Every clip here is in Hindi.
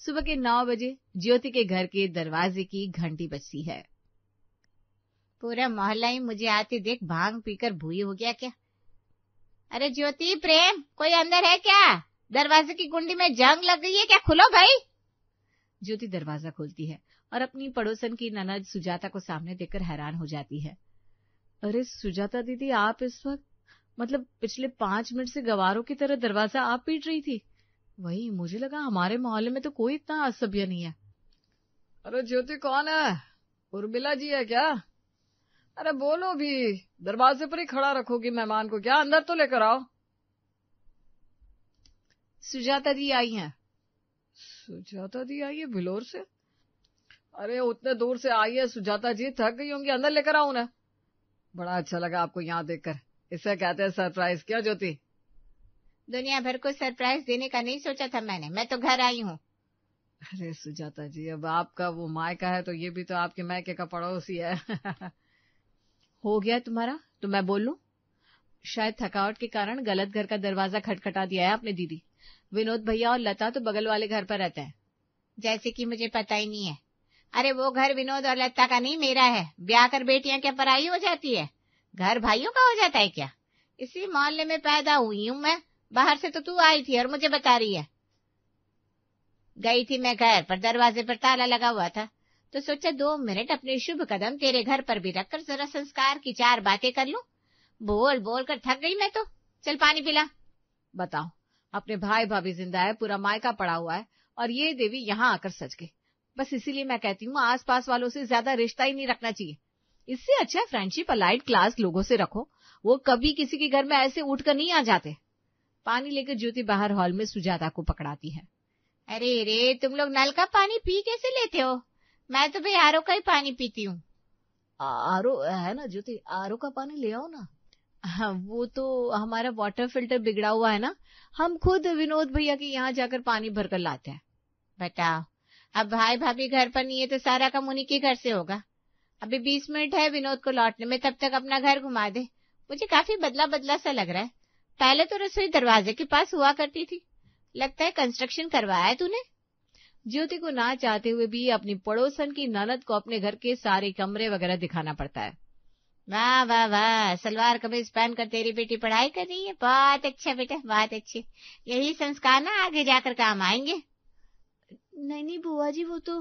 सुबह के 9 बजे ज्योति के घर के दरवाजे की घंटी बजती है। पूरा मोहल्ला ही मुझे आते देख भांग पीकर भूई हो गया क्या? अरे ज्योति, प्रेम, कोई अंदर है क्या? दरवाजे की कुंडी में जंग लग गई है क्या? खुलो भाई। ज्योति दरवाजा खोलती है और अपनी पड़ोसन की ननद सुजाता को सामने देखकर हैरान हो जाती है। अरे सुजाता दीदी, आप इस वक्त मतलब पिछले 5 मिनट से गवारों की तरह दरवाजा आप पीट रही थी। वही मुझे लगा हमारे मोहल्ले में तो कोई इतना असभ्य नहीं है। अरे ज्योति, कौन है? उर्मिला जी है क्या? अरे बोलो भी, दरवाजे पर ही खड़ा रखोगी मेहमान को क्या? अंदर तो लेकर आओ। सुजाता दी आई हैं। सुजाता दी आई है भिलोर से? अरे उतने दूर से आई है सुजाता जी, थक गई होंगी, अंदर लेकर आओ उन्हें। बड़ा अच्छा लगा आपको यहाँ देखकर, इसे कहते हैं सरप्राइज। क्या ज्योति? दुनिया भर को सरप्राइज देने का नहीं सोचा था मैंने, मैं तो घर आई हूँ। अरे सुजाता जी, अब आपका वो मायका है तो ये भी तो आपके मायके का पड़ोसी है। हो गया तुम्हारा तो मैं बोल लूं? शायद थकावट के कारण गलत घर का दरवाजा खटखटा दिया है आपने दीदी। विनोद भैया और लता तो बगल वाले घर पर रहते हैं। जैसे कि मुझे पता ही नहीं है। अरे वो घर विनोद और लता का नहीं, मेरा है। ब्याह कर बेटियां क्या पराई हो जाती है? घर भाइयों का हो जाता है क्या? इसी मोहल्ले में पैदा हुई हूँ मैं, बाहर से तो तू आई थी और मुझे बता रही है। गई थी मैं घर पर, दरवाजे पर ताला लगा हुआ था तो सोचा 2 मिनट अपने शुभ कदम तेरे घर पर भी रखकर जरा संस्कार की 4 बातें कर लूं। बोल बोल कर थक गई मैं तो। चल पानी पिला। बताओ, अपने भाई भाभी जिंदा है, पूरा मायका पड़ा हुआ है और ये देवी यहाँ आकर सच गई। बस इसीलिए मैं कहती हूँ आस पास वालों से ज्यादा रिश्ता ही नहीं रखना चाहिए। इससे अच्छा फ्रेंडशिप लाइट क्लास लोगों से रखो, वो कभी किसी के घर में ऐसे उठकर नहीं आ जाते। पानी लेकर ज्योति बाहर हॉल में सुजाता को पकड़ाती है। अरे रे, तुम लोग नल का पानी पी कैसे लेते हो? मैं तो भाई आरओ का ही पानी पीती हूँ। आरओ है ना ज्योति, आरओ का पानी ले आओ ना। हाँ, वो तो हमारा वाटर फिल्टर बिगड़ा हुआ है ना, हम खुद विनोद भैया के यहाँ जाकर पानी भरकर लाते हैं। बताओ, अब भाई भाभी घर पर नहीं है तो सारा काम उन्हीं के घर से होगा। अभी 20 मिनट है विनोद को लौटने में, तब तक अपना घर घुमा दे। मुझे काफी बदला बदला सा लग रहा है। पहले तो रसोई दरवाजे के पास हुआ करती थी, लगता है कंस्ट्रक्शन करवाया है तूने। ज्योति को ना चाहते हुए भी अपनी पड़ोसन की ननद को अपने घर के सारे कमरे वगैरह दिखाना पड़ता है। वाह वाह वाह, सलवार कमीज पहनकर तेरी बेटी पढ़ाई कर रही है। बहुत अच्छा बेटा, बहुत अच्छे। यही संस्कार ना आगे जाकर काम आएंगे। नहीं नहीं बुआ जी, वो तो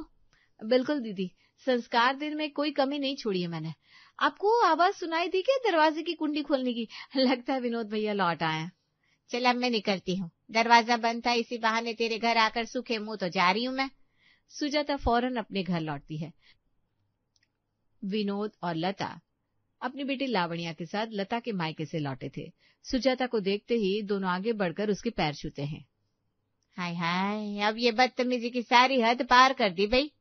बिल्कुल दीदी, संस्कार देने में कोई कमी नहीं छोड़ी है मैंने। आपको आवाज सुनाई दी क्या दरवाजे की कुंडी खोलने की? लगता है विनोद भैया लौट आए हैं। चल अब मैं निकलती हूँ, दरवाजा बंद था, इसी बहाने तेरे घर आकर सूखे मुंह तो जा रही हूँ मैं। सुजाता फौरन अपने घर लौटती है। विनोद और लता अपनी बेटी लावण्या के साथ लता के मायके से लौटे थे। सुजाता को देखते ही दोनों आगे बढ़कर उसके पैर छूते हैं। हाय हाय, अब ये बदतमीजी की सारी हद पार कर दी भाई।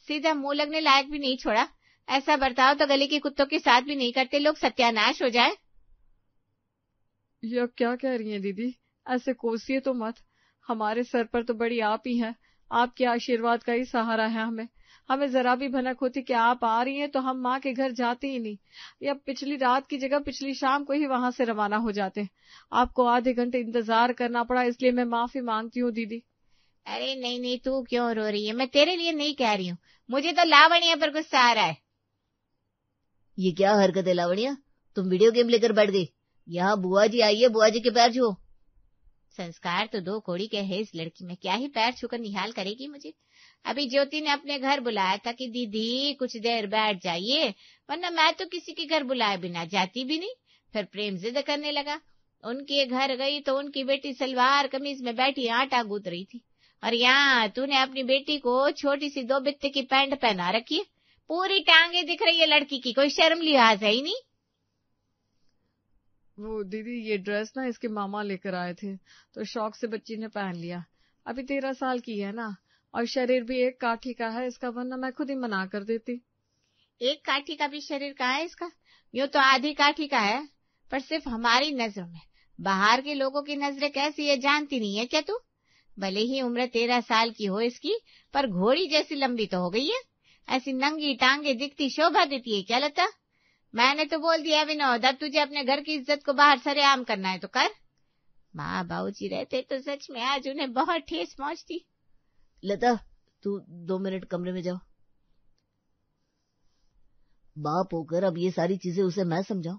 सीधा मुंह लगने लायक भी नहीं छोड़ा। ऐसा बर्ताव तो गली के कुत्तों के साथ भी नहीं करते लोग, सत्यानाश हो जाए। ये क्या कह रही हैं दीदी? ऐसे कोसिए तो मत, हमारे सर पर तो बड़ी आप ही हैं। आपके आशीर्वाद का ही सहारा है हमें जरा भी भनक होती कि आप आ रही हैं तो हम माँ के घर जाते ही नहीं, या पिछली रात की जगह पिछली शाम को ही वहां से रवाना हो जाते। आपको आधे घंटे इंतजार करना पड़ा, इसलिए मैं माफी मांगती हूँ दीदी। अरे नहीं नहीं, तू क्यों रो रही है? मैं तेरे लिए नहीं कह रही हूँ, मुझे तो लावण्या पर गुस्सा आ रहा है। ये क्या हरकत है लावण्या? तुम वीडियो गेम लेकर बैठ गई। यहाँ बुआ जी आई है, बुआ जी के पैर छुओ। संस्कार तो 2 कौड़ी के है इस लड़की में, क्या ही पैर छूकर निहाल करेगी मुझे। अभी ज्योति ने अपने घर बुलाया था कि दीदी कुछ देर बैठ जाइए, वरना मैं तो किसी के घर बुलाए बिना जाती भी नहीं। फिर प्रेम जिद करने लगा। उनके घर गई तो उनकी बेटी सलवार कमीज में बैठी आटा गूंथ रही थी, और यहाँ तूने अपनी बेटी को छोटी सी 2 बित्ते की पैंट पहना रखी है, पूरी टांगे दिख रही है लड़की की, कोई शर्म लिहाज है ही नहीं। वो दीदी, ये ड्रेस ना इसके मामा लेकर आए थे तो शौक से बच्ची ने पहन लिया। अभी 13 साल की है ना, और शरीर भी 1 काठी का है इसका, वरना मैं खुद ही मना कर देती। 1 काठी का भी शरीर कहाँ है इसका? यूं तो आधी काठी का है, पर सिर्फ हमारी नजरों में। बाहर के लोगों की नजरें कैसी है जानती नहीं है क्या तू? भले ही उम्र 13 साल की हो इसकी, पर घोड़ी जैसी लंबी तो हो गई है। ऐसी नंगी टांगे दिखती शोभा देती है क्या लता? मैंने तो बोल दिया विनोद, अब तुझे अपने घर की इज्जत को बाहर सरेआम करना है तो कर। माँ बाबूजी रहते तो सच में आज उन्हें बहुत ठेस पहुंचती। लता, तू 2 मिनट कमरे में जाओ। बाप होकर अब ये सारी चीजें उसे मैं समझाऊं?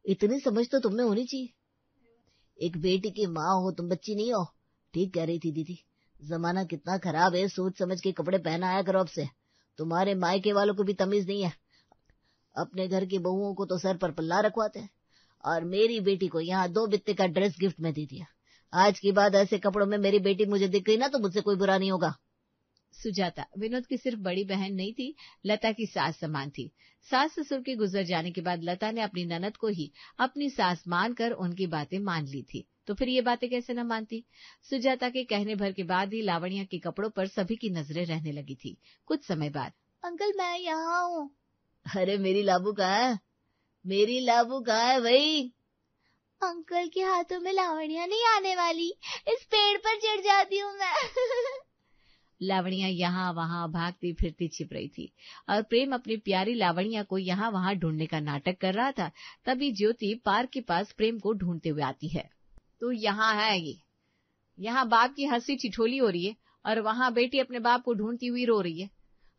इतनी समझ तो तुमने होनी चाहिए। एक बेटी की माँ हो, तुम बच्ची नहीं हो। ठीक कह रही थी दीदी, जमाना कितना खराब है, सोच समझ के कपड़े पहना आया करो अब से। तुम्हारे मायके वालों को भी तमीज नहीं है, अपने घर की बहुओं को तो सर पर पल्ला रखवाते हैं। और मेरी बेटी को यहाँ 2 बित्ते का ड्रेस गिफ्ट में दे दिया। आज के बाद ऐसे कपड़ों में मेरी बेटी मुझे दिख गई ना तो मुझसे कोई बुरा नहीं होगा। सुजाता विनोद की सिर्फ बड़ी बहन नहीं थी, लता की सास समान थी। सास ससुर के गुजर जाने के बाद लता ने अपनी ननद को ही अपनी सास मानकर उनकी बातें मान ली थी, तो फिर ये बातें कैसे न मानती। सुजाता के कहने भर के बाद ही लावण्या के कपड़ों पर सभी की नजरें रहने लगी थी। कुछ समय बाद, अंकल मैं यहाँ हूँ। अरे मेरी लाबू कहाँ है? मेरी लाबू कहाँ है भाई? अंकल के हाथों में लावण्या नहीं आने वाली, इस पेड़ पर चढ़ जाती हूँ मैं। लावण्या यहाँ वहाँ भागती फिरती छिप रही थी और प्रेम अपनी प्यारी लावण्या को यहाँ वहाँ ढूंढने का नाटक कर रहा था। तभी ज्योति पार्क के पास प्रेम को ढूंढते हुए आती है। तो यहाँ है ये, यहाँ बाप की हंसी ठिठोली हो रही है और वहाँ बेटी अपने बाप को ढूंढती हुई रो रही है।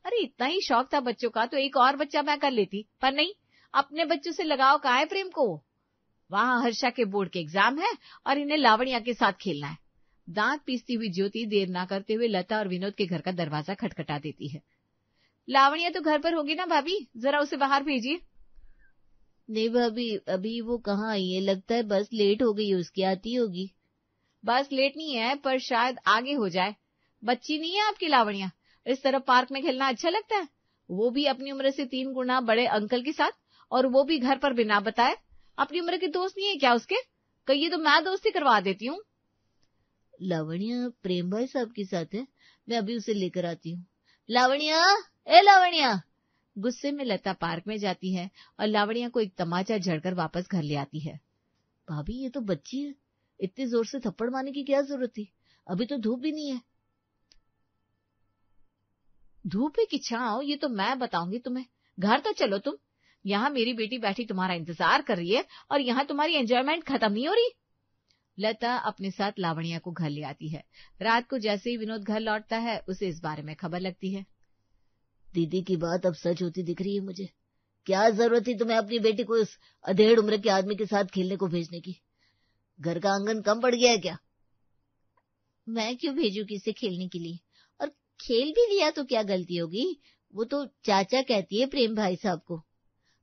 अरे इतना ही शौक था बच्चों का तो एक और बच्चा मैं कर लेती, पर नहीं, अपने बच्चों से लगाव कहाँ है प्रेम को। वहाँ हर्षा के बोर्ड के एग्जाम है और इन्हें लावण्या के साथ खेलना है। दांत पीसती हुई ज्योति देर ना करते हुए लता और विनोद के घर का दरवाजा खटखटा देती है। लावण्या तो घर पर होगी ना भाभी, जरा उसे बाहर भेजिए। नहीं भाभी, अभी वो कहाँ आई है, लगता है बस लेट हो गई, उसकी आती होगी। बस लेट नहीं है, पर शायद आगे हो जाए। बच्ची नहीं है आपकी लावण्या, इस तरह पार्क में खेलना अच्छा लगता है, वो भी अपनी उम्र से 3 गुना बड़े अंकल के साथ, और वो भी घर पर बिना बताए। अपनी उम्र के दोस्त नहीं है क्या उसके? कहिए तो मैं दोस्ती करवा देती हूँ। लावण्या प्रेम भाई साहब के साथ है, मैं अभी उसे लेकर आती हूँ। लावण्या, ए लावण्या। गुस्से में लता पार्क में जाती है और लावण्या को एक तमाचा झड़कर वापस घर ले आती है। भाभी ये तो बच्ची है, इतनी जोर से थप्पड़ मारने की क्या जरूरत थी, अभी तो धूप भी नहीं है। धूप की छांव ये तो मैं बताऊंगी तुम्हें। घर तो चलो तुम, यहाँ मेरी बेटी बैठी तुम्हारा इंतजार कर रही है और यहाँ तुम्हारी एंजॉयमेंट खत्म नहीं हो रही। लता अपने साथ लावण्या को घर ले आती है। रात को जैसे ही विनोद घर लौटता है उसे इस बारे में खबर लगती है। दीदी की बात अब सच होती दिख रही है मुझे। क्या जरूरत थी तुम्हें अपनी बेटी को इस अधेड़ उम्र के आदमी के साथ खेलने को भेजने की? घर का आंगन कम पड़ गया है क्या? मैं क्यों भेजू किसे खेलने के लिए, और खेल भी लिया तो क्या गलती होगी, वो तो चाचा कहती है प्रेम भाई साहब को।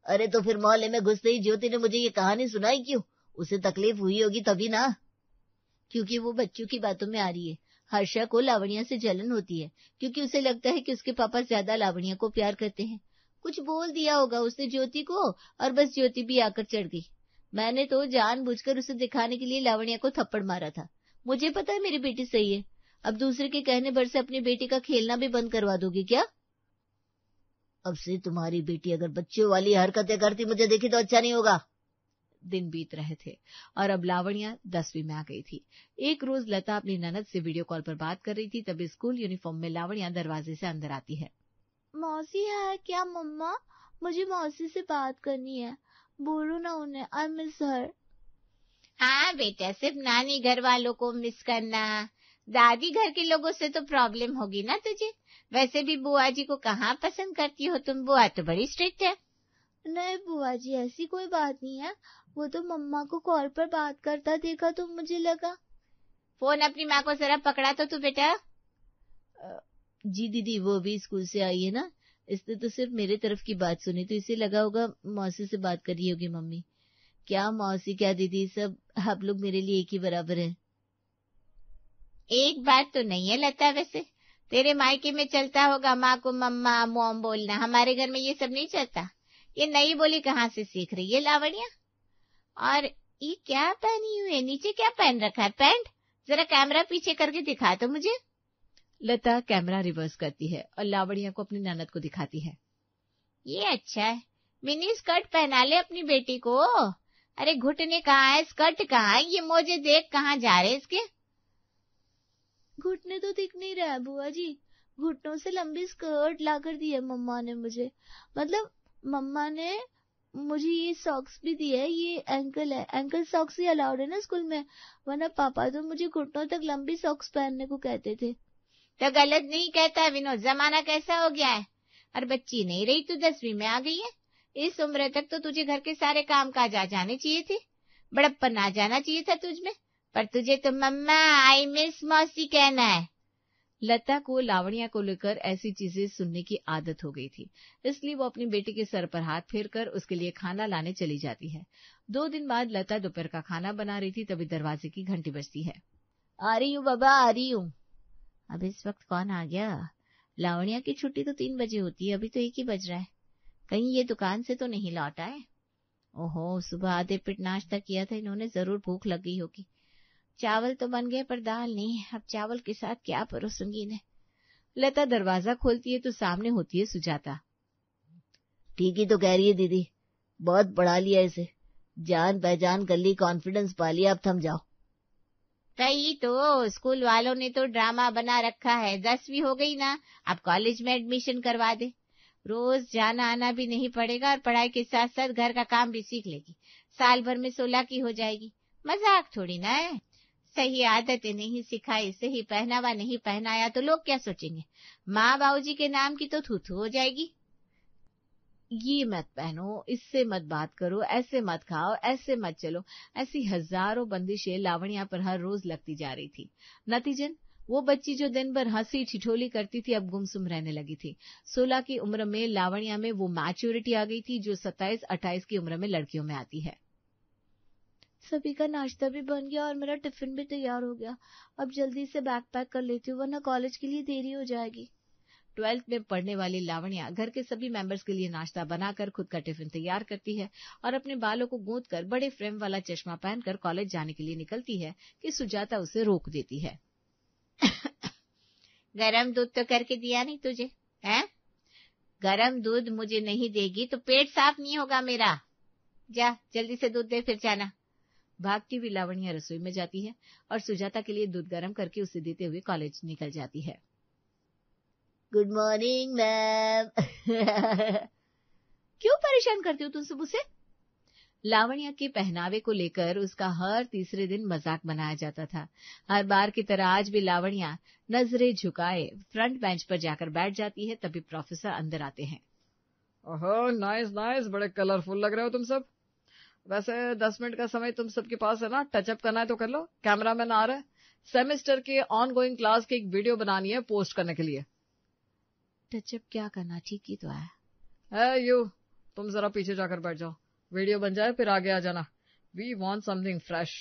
अरे तो फिर मोहल्ले में घुसते ही ज्योति ने मुझे ये कहानी सुनाई क्यों? उसे तकलीफ हुई होगी तभी ना। क्योंकि वो बच्चों की बातों में आ रही है। हर्षा को लावण्या से जलन होती है क्योंकि उसे लगता है कि उसके पापा ज्यादा लावण्या को प्यार करते हैं। कुछ बोल दिया होगा उसने ज्योति को और बस ज्योति भी आकर चढ़ गई। मैंने तो जानबूझकर उसे दिखाने के लिए लावण्या को थप्पड़ मारा था। मुझे पता है मेरी बेटी सही है। अब दूसरे के कहने भर से अपनी बेटी का खेलना भी बंद करवा दोगी क्या? अब से तुम्हारी बेटी अगर बच्चों वाली हरकतें करती मुझे देखी तो अच्छा नहीं होगा। दिन बीत रहे थे और अब लावण्या 10वीं में आ गई थी। एक रोज लता अपनी ननद से वीडियो कॉल पर बात कर रही थी, तभी स्कूल यूनिफॉर्म में लावण्या दरवाजे से अंदर आती है। मौसी है क्या मम्मा? मुझे मौसी से बात करनी है, बोलो ना उन्हें, आई मिस हर। हाँ बेटा, सिर्फ नानी घर वालों को मिस करना, दादी घर के लोगों से तो प्रॉब्लम होगी ना तुझे। वैसे भी बुआ जी को कहाँ पसंद करती हो तुम? बुआ तो बड़ी स्ट्रिक्ट है। नहीं बुआ जी, ऐसी कोई बात नहीं है, वो तो मम्मा को कॉल पर बात करता देखा तो मुझे लगा। फोन अपनी माँ को जरा पकड़ा तो तू बेटा। जी दीदी, वो भी स्कूल से आई है ना, इसने तो सिर्फ मेरे तरफ की बात सुनी तो इसे लगा होगा मौसी से बात कर रही होगी मम्मी। क्या मौसी क्या दीदी, सब आप लोग मेरे लिए एक ही बराबर हैं। एक बात तो नहीं है लता, वैसे तेरे मायके में चलता होगा माँ को मम्मा मोम बोलना, हमारे घर में ये सब नहीं चलता। ये नई बोली कहाँ से सीख रही है लावण्या? और ये क्या पहनी हुई है, नीचे क्या पहन रखा है? पैंट? जरा कैमरा पीछे करके दिखा तो मुझे। लता कैमरा रिवर्स करती है और लावण्या को अपनी ननद को दिखाती है। ये अच्छा है, मिनी स्कर्ट पहना ले अपनी बेटी को। अरे घुटने कहाँ है, स्कर्ट कहाँ है? ये मोजे देख कहाँ जा रहे इसके। घुटने तो दिख नहीं रहा है बुआ जी, घुटनों से लंबी स्कर्ट ला कर दी है मम्मा ने मुझे। मतलब मम्मा ने मुझे ये सॉक्स भी दिए है, ये एंकल है, एंकल सॉक्स ही अलाउड है ना स्कूल में, वरना पापा तो मुझे घुटनों तक लंबी सॉक्स पहनने को कहते थे। तो गलत नहीं कहता विनोद, जमाना कैसा हो गया है। और बच्ची नहीं रही, तू 10वीं में आ गई है। इस उम्र तक तो तुझे घर के सारे काम काज आ जाने चाहिए थे, बड़प्पन आ जाना चाहिए था तुझमें, पर तुझे तो मम्मा आई मिस मौसी कहना है। लता को लावण्या को लेकर ऐसी चीजें सुनने की आदत हो गई थी, इसलिए वो अपनी बेटी के सर पर हाथ फेरकर उसके लिए खाना लाने चली जाती है। 2 दिन बाद लता दोपहर का खाना बना रही थी, तभी दरवाजे की घंटी बजती है। आ रही हूँ बाबा, आ रही हूँ। अब इस वक्त कौन आ गया? लावण्या की छुट्टी तो 3 बजे होती है, अभी तो 1 ही बज रहा है। कहीं ये दुकान से तो नहीं लौट आए? ओहो, सुबह आधे पेट नाश्ता किया था इन्होंने, जरूर भूख लग गई होगी। चावल तो बन गए पर दाल नहीं, अब चावल के साथ क्या परोसूंगी इन्हें। लता दरवाजा खोलती है तो सामने होती है सुजाता। ठीक ही तो कह रही है दीदी, बहुत पढ़ा लिया इसे, जान पहचान कर ली, कॉन्फिडेंस पा लिया, अब थम जाओ। तई तो स्कूल वालों ने तो ड्रामा बना रखा है, 10वीं हो गई ना, अब कॉलेज में एडमिशन करवा दे। रोज जाना आना भी नहीं पड़ेगा और पढ़ाई के साथ साथ घर का काम भी सीख लेगी। साल भर में 16 की हो जाएगी। मजाक थोड़ी ना है। सही आदतें नहीं सिखाई, सही पहनावा नहीं पहनाया तो लोग क्या सोचेंगे? माँ बाबूजी के नाम की तो थू हो जाएगी। ये मत पहनो, इससे मत बात करो, ऐसे मत खाओ, ऐसे मत चलो, ऐसी हजारों बंदिशें लावण्या पर हर रोज लगती जा रही थी। नतीजन वो बच्ची जो दिन भर हंसी ठिठोली करती थी अब गुमसुम रहने लगी थी। 16 की उम्र में लावण्या में वो मैच्योरिटी आ गई थी जो 27-28 की उम्र में लड़कियों में आती है। सभी का नाश्ता भी बन गया और मेरा टिफिन भी तैयार हो गया। अब जल्दी से बैग पैक कर लेती हूँ वरना कॉलेज के लिए देरी हो जाएगी। 12th में पढ़ने वाली लावण्या घर के सभी मेंबर्स के लिए नाश्ता बनाकर खुद का टिफिन तैयार करती है और अपने बालों को गूंथकर बड़े फ्रेम वाला चश्मा पहनकर कॉलेज जाने के लिए निकलती है कि सुजाता उसे रोक देती है। गरम दूध तो करके दिया नहीं तुझे, हैं? गरम दूध मुझे नहीं देगी तो पेट साफ नहीं होगा मेरा। जा जल्दी से दूध दे, फिर जाना। भागती हुई लावण्या रसोई में जाती है और सुजाता के लिए दूध गर्म करके उसे देते हुए कॉलेज निकल जाती है। Good morning ma'am. क्यों परेशान करती हो तुम सब उसे? लावण्या के पहनावे को लेकर उसका हर तीसरे दिन मजाक बनाया जाता था। हर बार की तरह आज भी लावण्या नजरें झुकाए फ्रंट बेंच पर जाकर बैठ जाती है। तभी प्रोफेसर अंदर आते हैं। ओहो, नाइस नाइस, बड़े कलरफुल लग रहे हो तुम सब। वैसे 10 मिनट का समय तुम सबके पास है ना? टचअप करना है तो कर लो। कैमरामैन आ रहा है। सेमेस्टर के ऑनगोइंग क्लास की एक वीडियो बनानी है पोस्ट करने के लिए। टचअप क्या करना, ठीक ही तो है। यू तुम जरा पीछे जाकर बैठ जाओ, वीडियो बन जाए फिर आगे आ जाना। We want something fresh.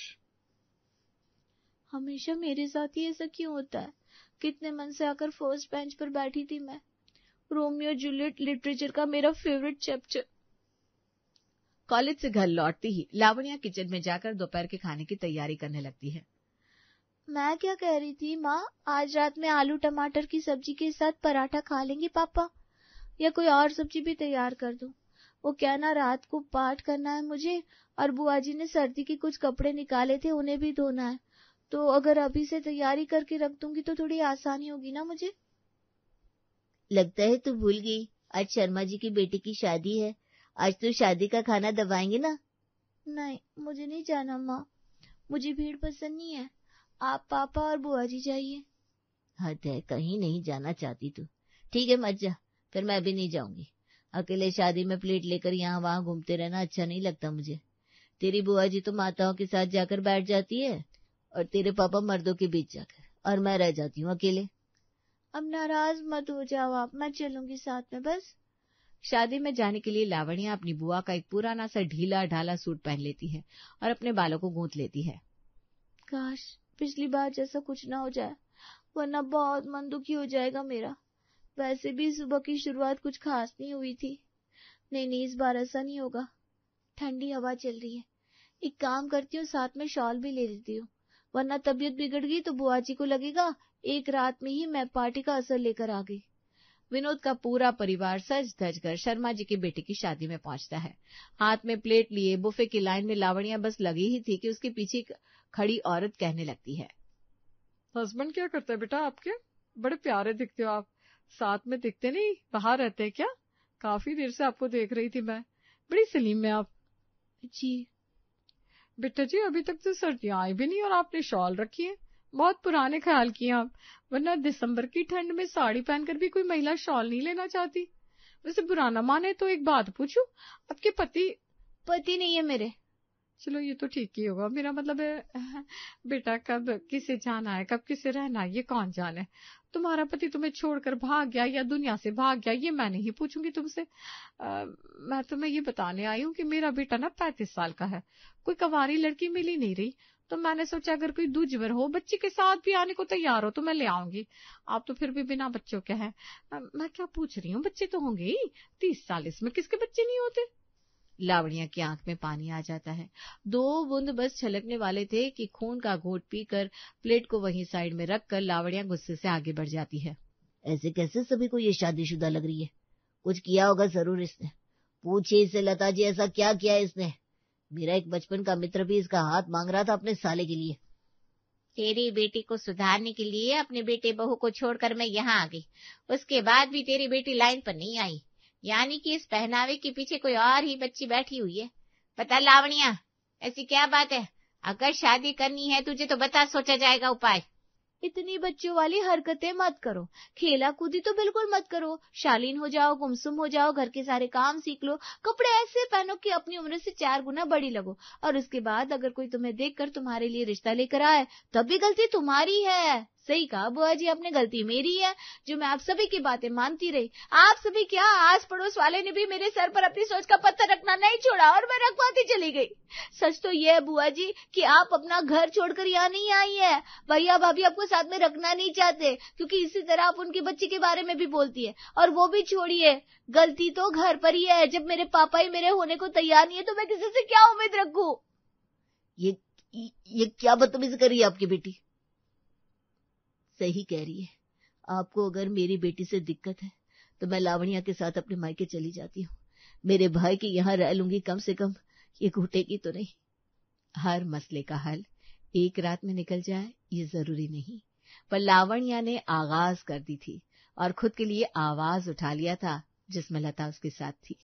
हमेशा मेरे साथ ही ऐसा क्यों होता है? कितने मन से आकर फर्स्ट बेंच पर बैठी थी मैं। रोमियो जूलियट लिटरेचर का मेरा फेवरेट चैप्टर। कॉलेज से घर लौटती ही लावण्या किचन में जाकर दोपहर के खाने की तैयारी करने लगती है। मैं क्या कह रही थी माँ, आज रात में आलू टमाटर की सब्जी के साथ पराठा खा लेंगे पापा, या कोई और सब्जी भी तैयार कर दूं? वो क्या ना, रात को पाठ करना है मुझे और बुआ जी ने सर्दी के कुछ कपड़े निकाले थे, उन्हें भी धोना है। तो अगर अभी से तैयारी करके रख दूंगी तो थोड़ी आसानी होगी ना मुझे। लगता है तू भूल गई, आज शर्मा जी की बेटी की शादी है। आज तो शादी का खाना दबाएंगे ना। नहीं, मुझे नहीं जाना माँ, मुझे भीड़ पसंद नहीं है। आप पापा और बुआ जी जाइए। हद है, कहीं नहीं जाना चाहती तू। ठीक है मत जा, फिर मैं भी नहीं जाऊंगी। अकेले शादी में प्लेट लेकर यहाँ वहाँ घूमते रहना अच्छा नहीं लगता मुझे। तेरी बुआ जी तो माताओं के साथ जाकर बैठ जाती है और तेरे पापा मर्दों के बीच जाकर, और मैं रह जाती हूँ अकेले। अब नाराज मत हो जाओ आप, मैं चलूंगी साथ में बस। शादी में जाने के लिए लावण्या अपनी बुआ का एक पुराना सा ढीला ढाला सूट पहन लेती है और अपने बालों को गूंथ लेती है। काश पिछली बार जैसा कुछ ना हो जाए, वरना बहुत मन दुखी हो जाएगा मेरा। वैसे भी सुबह की शुरुआत कुछ खास नहीं हुई थी। नहीं, इस बार ऐसा नहीं होगा। ठंडी हवा चल रही है, एक काम करती हूँ, साथ में शॉल भी ले लेती हूँ, वरना तबीयत बिगड़ गई तो बुआ जी को लगेगा एक रात में ही मैं पार्टी का असर लेकर आ गई। विनोद का पूरा परिवार सज धज कर शर्मा जी की बेटी की शादी में पहुंचता है। हाथ में प्लेट लिए बुफे की लाइन में लावण्या बस लगी ही थी कि उसके पीछे खड़ी औरत कहने लगती है, हस्बैंड क्या करते हैं बेटा आपके? बड़े प्यारे दिखते हो आप। साथ में दिखते नहीं, बाहर रहते हैं क्या? काफी देर से आपको देख रही थी मैं, बड़ी सलीम है आप। जी बेटा जी, अभी तक तो सर्दियां आई भी नहीं और आपने शॉल रखी है, बहुत पुराने ख्याल किए आप, वरना दिसंबर की ठंड में साड़ी पहनकर भी कोई महिला शॉल नहीं लेना चाहती। वैसे बुरा ना माने तो एक बात पूछूं, आपके पति नहीं है मेरे। चलो ये तो ठीक ही होगा, मेरा मतलब है बेटा कब किसे जाना है, कब किसे रहना है, ये कौन जाने। तुम्हारा पति तुम्हें छोड़कर भाग गया या दुनिया से भाग गया, ये मैं नहीं पूछूंगी तुमसे। मैं तुम्हें ये बताने आई हूँ कि मेरा बेटा ना 35 साल का है, कोई कवारी लड़की मिल ही नहीं रही, तो मैंने सोचा अगर कोई दूजवर हो, बच्चे के साथ भी आने को तैयार हो तो मैं ले आऊंगी। आप तो फिर भी बिना बच्चों के हैं। मैं क्या पूछ रही हूँ, बच्चे तो होंगे ही, 30-40 में किसके बच्चे नहीं होते। लावण्या की आंख में पानी आ जाता है। 2 बूंद बस छलकने वाले थे कि खून का घोंट पीकर प्लेट को वहीं साइड में रखकर लावण्या गुस्से से आगे बढ़ जाती है। ऐसे कैसे सभी को ये शादीशुदा लग रही है, कुछ किया होगा जरूर इसने। पूछिए इससे लता जी, ऐसा क्या किया इसने। मेरा एक बचपन का मित्र भी इसका हाथ मांग रहा था अपने साले के लिए। तेरी बेटी को सुधारने के लिए अपने बेटे बहू को छोड़कर मैं यहाँ आ गई, उसके बाद भी तेरी बेटी लाइन पर नहीं आई, यानी कि इस पहनावे के पीछे कोई और ही बच्ची बैठी हुई है। बता लावण्या, ऐसी क्या बात है? अगर शादी करनी है तुझे तो बता, सोचा जाएगा उपाय। इतनी बच्चों वाली हरकतें मत करो, खेला कूदी तो बिल्कुल मत करो, शालीन हो जाओ, गुमसुम हो जाओ, घर के सारे काम सीख लो, कपड़े ऐसे पहनो कि अपनी उम्र से 4 गुना बड़ी लगो, और उसके बाद अगर कोई तुम्हें देखकर तुम्हारे लिए रिश्ता लेकर आए तब भी गलती तुम्हारी है। सही कहा बुआ जी आपने, गलती मेरी है जो मैं आप सभी की बातें मानती रही। आप सभी क्या, आस पड़ोस वाले ने भी मेरे सर पर अपनी सोच का पत्थर रखना नहीं छोड़ा और मैं रखवाती चली गई। सच तो ये है बुआ जी कि आप अपना घर छोड़कर यहाँ नहीं आई है, भैया भाभी आपको साथ में रखना नहीं चाहते, क्योंकि इसी तरह आप उनके बच्चे के बारे में भी बोलती है। और वो भी छोड़िए, गलती तो घर पर ही है, जब मेरे पापा ही मेरे होने को तैयार नहीं है तो मैं किसी से क्या उम्मीद रखूं। ये क्या बदतमीजी कर रही है आपकी बेटी। सही कह रही है, आपको अगर मेरी बेटी से दिक्कत है तो मैं लावण्या के साथ अपने मायके चली जाती हूँ, मेरे भाई के यहाँ रह लूंगी, कम से कम ये घुटेगी तो नहीं। हर मसले का हल एक रात में निकल जाए ये जरूरी नहीं, पर लावण्या ने आगाज कर दी थी और खुद के लिए आवाज उठा लिया था जिसमें लता उसके साथ थी।